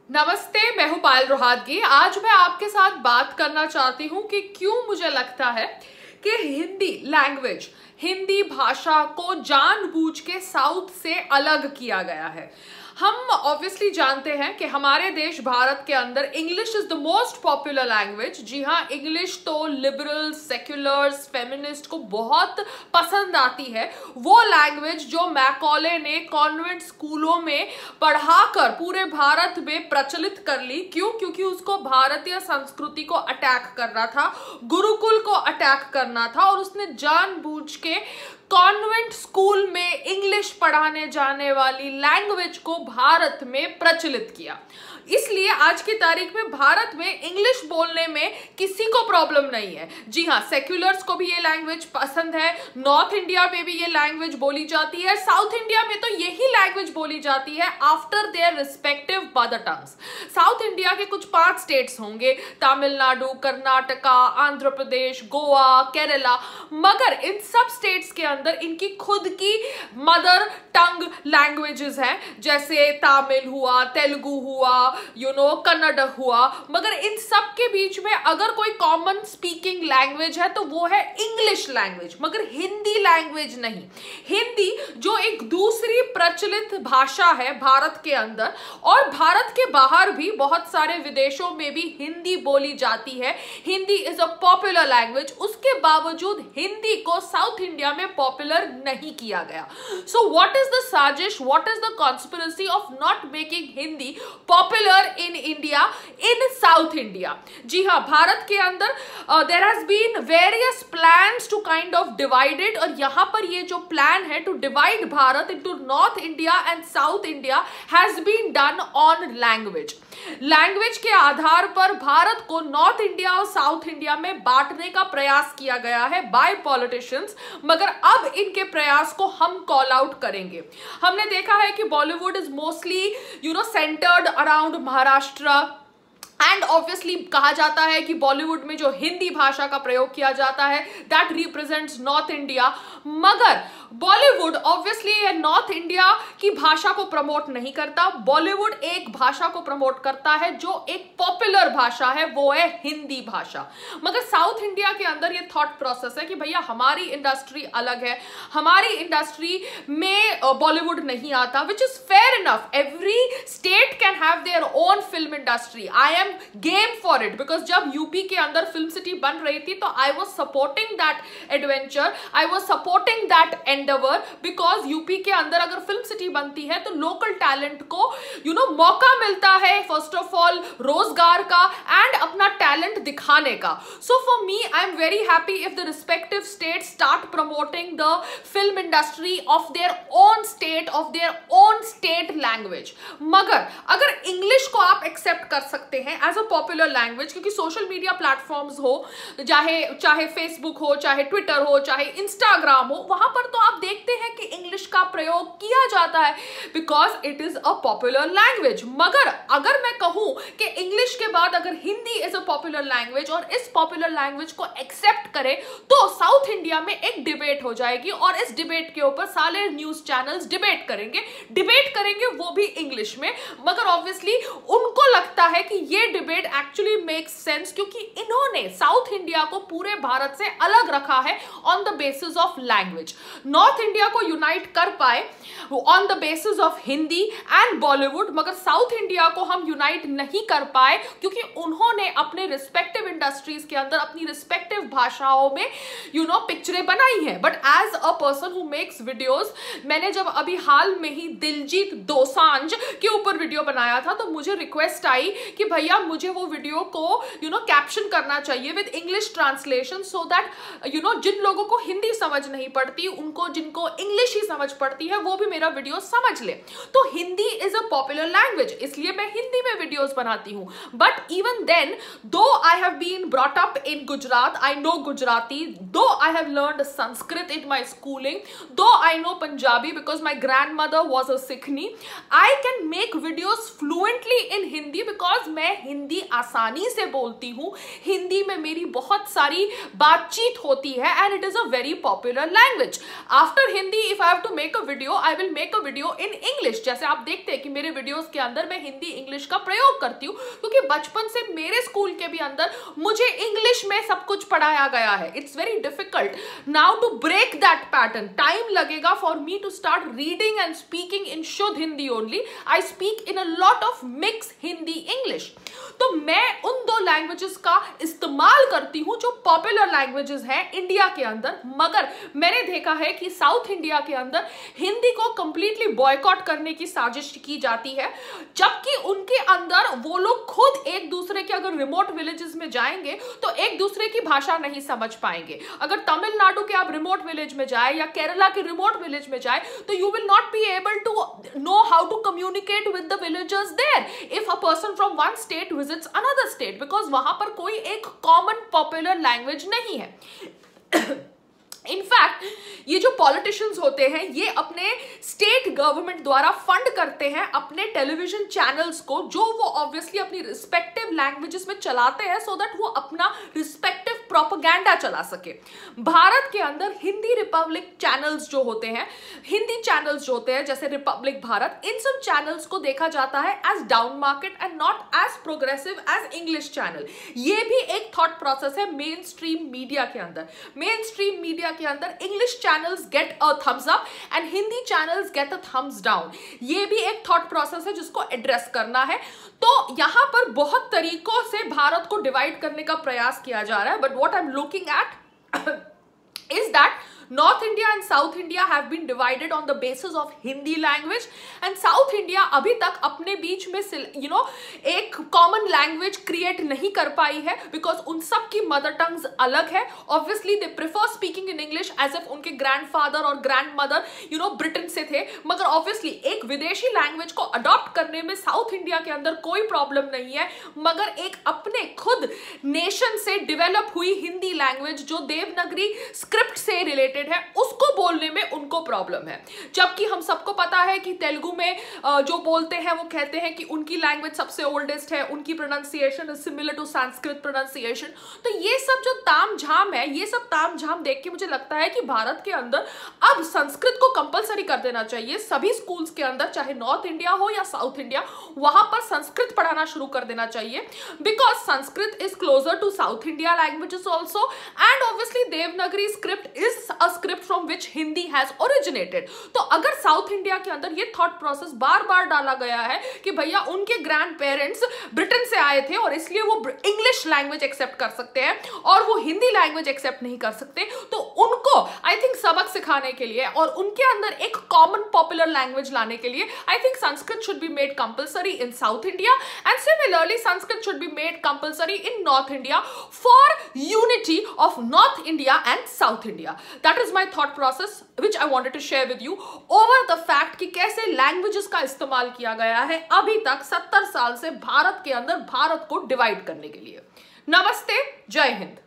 नमस्ते, मैं हूं पायल रोहातगी। आज मैं आपके साथ बात करना चाहती हूं कि क्यों मुझे लगता है कि हिंदी लैंग्वेज, हिंदी भाषा को जानबूझ के साउथ से अलग किया गया है। हम ऑब्वियसली जानते हैं कि हमारे देश भारत के अंदर English is the most popular language. जी हाँ, इंग्लिश तो लिबरल, सेक्युलर्स, फेमिनिस्ट को बहुत पसंद आती है। वो लैंग्वेज जो मैकॉले ने कॉन्वेंट स्कूलों में पढ़ाकर पूरे भारत में प्रचलित कर ली। क्यों? क्योंकि उसको भारतीय संस्कृति को अटैक करना था, गुरुकुल को अटैक करना था, और उसने जानबूझ के कॉन्वेंट स्कूल में इंग्लिश पढ़ाने जाने वाली लैंग्वेज को भारत में प्रचलित किया। इसलिए आज की तारीख में भारत में इंग्लिश बोलने में किसी को प्रॉब्लम नहीं है। जी हाँ, सेक्युलर्स को भी ये लैंग्वेज पसंद है, नॉर्थ इंडिया में भी ये लैंग्वेज बोली जाती है, साउथ इंडिया में तो यही लैंग्वेज बोली जाती है after their respective mother tongues. South India के कुछ 5 स्टेट्स होंगे, तमिलनाडु, कर्नाटका, आंध्र प्रदेश, गोवा, केरला, मगर इन सब स्टेट्स के अंदर इनकी खुद की मदर टंग लैंग्वेजेस हैं, जैसे तमिल हुआ, तेलुगु हुआ, कन्नड़ हुआ। मगर इन सब के बीच में अगर कोई कॉमन स्पीकिंग लैंग्वेज है तो वो है इंग्लिश लैंग्वेज, मगर हिंदी लैंग्वेज नहीं। हिंदी जो एक दूसरी प्रचलित भाषा है भारत के अंदर, और भारत के बाहर भी बहुत सारे विदेशों में भी हिंदी बोली जाती है। Hindi is a popular language, उसके बावजूद हिंदी को साउथ इंडिया में पॉपुलर नहीं किया गया। सो व्हाट इज द साजिश, what is the conspiracy of not making Hindi popular in India, in South India? जी हाँ, भारत के अंदर there has been various plans to kind of divide it, और यहाँ पर ये जो प्लान है to divide Bharat into North India and South India has been done on language. Language के आधार पर भारत को नॉर्थ इंडिया और साउथ इंडिया में बांटने का प्रयास किया गया है बाय पॉलिटिशियंस, मगर अब इनके प्रयास को हम कॉल आउट करेंगे। हमने देखा है कि Bollywood is mostly centred around Maharashtra, and obviously कहा जाता है कि बॉलीवुड में जो हिंदी भाषा का प्रयोग किया जाता है दैट रिप्रेजेंट्स नॉर्थ इंडिया। मगर बॉलीवुड ऑब्वियसली नॉर्थ इंडिया की भाषा को प्रमोट नहीं करता। बॉलीवुड एक भाषा को प्रमोट करता है जो एक पॉपुलर भाषा है, वो है हिंदी भाषा। मगर साउथ इंडिया के अंदर ये थॉट प्रोसेस है कि भैया हमारी इंडस्ट्री अलग है, हमारी इंडस्ट्री में बॉलीवुड नहीं आता, which is fair enough. Every state can have their own film industry. I am game for it, because जब यूपी के अंदर फिल्म सिटी बन रही थी तो I was supporting that adventure, I was supporting that Endeavour, because UP के अंदर अगर फिल्म सिटी बनती है तो लोकल टैलेंट को मौका मिलता है, फर्स्ट ऑफ ऑल रोजगार का एंड अपना टैलेंट दिखाने का। So for me I am very happy if the respective state start promoting the film industry of their own state, of their own state language. मगर अगर इंग्लिश को आप accept कर सकते हैं एज अ पॉपुलर लैंग्वेज, क्योंकि social media platforms हो, चाहे फेसबुक हो, चाहे ट्विटर हो, चाहे इंस्टाग्राम हो, वहां पर तो आप देखते हैं कि इंग्लिश का प्रयोग किया जाता है because it is a popular language. मगर अगर मैं कहूं कि इंग्लिश के बाद अगर Hindi is a popular language और इस पॉपुलर लैंग्वेज को एक्सेप्ट करें तो साउथ इंडिया में एक डिबेट हो जाएगी, और इस डिबेट के ऊपर सारे न्यूज चैनल्स डिबेट करेंगे वो भी इंग्लिश में। मगर ऑब्वियसली उनको लगता है कि ये डिबेट एक्चुअली मेक्स सेंस, क्योंकि इन्होंने साउथ इंडिया को पूरे भारत से अलग रखा है on the basis of language. North India को यूनाइट कर पाए on the basis of Hindi and Bollywood, मगर साउथ इंडिया को हम यूनाइट नहीं कर पाए क्योंकि उन्होंने अपने रिस्पेक्टिव इंडस्ट्रीज के अंदर अपनी रिस्पेक्टिव भाषाओं में पिक्चरें बनाई हैं। But as a person who makes videos, मैंने जब अभी हाल में ही दिलजीत दोसांझ के ऊपर वीडियो बनाया था तो मुझे रिक्वेस्ट आई कि भैया मुझे वो वीडियो को कैप्शन करना चाहिए with English translation, so that जिन लोगों को हिंदी समझ नहीं पड़ती, उनको जिनको इंग्लिश ही समझ पड़ती है, वो भी मेरा वीडियो समझ ले। तो Hindi is a popular language, इसलिए मैं हिंदी में वीडियोस बनाती हूँ। But even then, though I have been brought up in Gujarat, I know Gujarati, though I have learned Sanskrit in my schooling, though I know Punjabi because my grandmother was a सिखनी, I can make videos fluently in Hindi because मैं हिंदी आसानी से बोलती हूँ, हिंदी में मेरी बहुत सारी बातचीत होती है and it is a very popular language. After Hindi if I have to make a video I will make a video in English. जैसे आप देखते हैं कि मेरे वीडियोस के अंदर मैं हिंदी इंग्लिश का प्रयोग करती हूँ क्योंकि बचपन से मेरे स्कूल के भी अंदर मुझे इंग्लिश में सब कुछ पढ़ाया गया है। It's very difficult now to break that pattern. Time लगेगा for me to start reading and speaking in शुद्ध Hindi only. I speak in a lot of mix Hindi English. तो मैं उन दो लैंग्वेजेस का इस्तेमाल करती हूं जो पॉपुलर लैंग्वेजेस हैं इंडिया के अंदर। मगर मैंने देखा है कि साउथ इंडिया के अंदर हिंदी को कंप्लीटली बॉयकॉट करने की साजिश की जाती है, जबकि उनके अंदर वो लोग खुद एक दूसरे के अगर रिमोट विलेजेस में जाएंगे तो एक दूसरे की भाषा नहीं समझ पाएंगे। अगर तमिलनाडु के आप रिमोट विलेज में जाए या केरला के रिमोट विलेज में जाए तो you will not be able to know how to communicate with the villagers there if a person from one state visits another state, because वहां पर कोई एक कॉमन पॉपुलर लैंग्वेज नहीं है। इनफैक्ट ये जो पॉलिटिशियंस होते हैं ये अपने स्टेट गवर्नमेंट द्वारा फंड करते हैं अपने टेलीविजन चैनल्स को, जो वो ऑब्वियसली अपनी रिस्पेक्टिव लैंग्वेजेस में चलाते हैं सो दैट वो अपना रिस्पेक्टिव प्रोपेगेंडा चला सके। भारत के अंदर हिंदी रिपब्लिक चैनल्स जो होते हैं, हिंदी चैनल्स जो होते हैं जैसे रिपब्लिक भारत, इन सब चैनल्स को देखा जाता है as down market and not as progressive as English channel. ये भी एक थॉट प्रोसेस है मेन स्ट्रीम मीडिया के अंदर। मेन स्ट्रीम मीडिया के अंदर English channels get a thumbs up and Hindi channels get a thumbs down. ये भी एक थॉट प्रोसेस है जिसको एड्रेस करना है। तो यहां पर बहुत तरीकों से भारत को डिवाइड करने का प्रयास किया जा रहा है, but what I am looking at is that North India and South India have been divided on the basis of Hindi language and South India अभी तक अपने बीच में एक common language create नहीं कर पाई है because उन सब की mother tongues अलग है। Obviously they prefer speaking in English as if उनके grandfather और grandmother Britain से थे, मगर obviously एक विदेशी language को adopt करने में South India के अंदर कोई problem नहीं है, मगर एक अपने खुद nation से develop हुई हिंदी language जो देवनागरी स्क्रिप्ट से रिलेटेड है उसको बोलने में उनको प्रॉब्लम है। जबकि हम सबको पता है कि तेलुगु में जो बोलते हैं वो कहते हैं कि उनकी लैंग्वेज सबसे ओल्डेस्ट है, उनकी pronunciation is similar to Sanskrit pronunciation. तो ये सब जो तामझाम है, ये सब तामझाम देख के मुझे लगता है कि भारत के अंदर अब संस्कृत को कंपलसरी कर देना चाहिए। सभी स्कूल्स के अंदर, चाहे नॉर्थ इंडिया हो या साउथ इंडिया, वहां पर संस्कृत पढ़ाना शुरू कर देना चाहिए because Sanskrit is closer to south India languages also and obviously Devanagari script is a script from which Hindi has originated. तो अगर साउथ इंडिया के अंदर ये थॉट प्रोसेस बार बार डाला गया है कि भैया उनके ग्रैंड पेरेंट्स ब्रिटेन से आए थे और इसलिए वो इंग्लिश लैंग्वेज एक्सेप्ट कर सकते हैं और वो हिंदी लैंग्वेज एक्सेप्ट नहीं कर सकते, तो उनको आई थिंक सबक सिखाने के लिए और उनके अंदर एक कॉमन पॉपुलर लैंग्वेज लाने के लिए I think Sanskrit should be made compulsory in south India and similarly Sanskrit should be made compulsory in north India for unity of north India and south India. That is my thought process which I wanted to share with you over the fact कि कैसे languages का इस्तेमाल किया गया है अभी तक 70 साल से भारत के अंदर भारत को डिवाइड करने के लिए। नमस्ते, जय हिंद।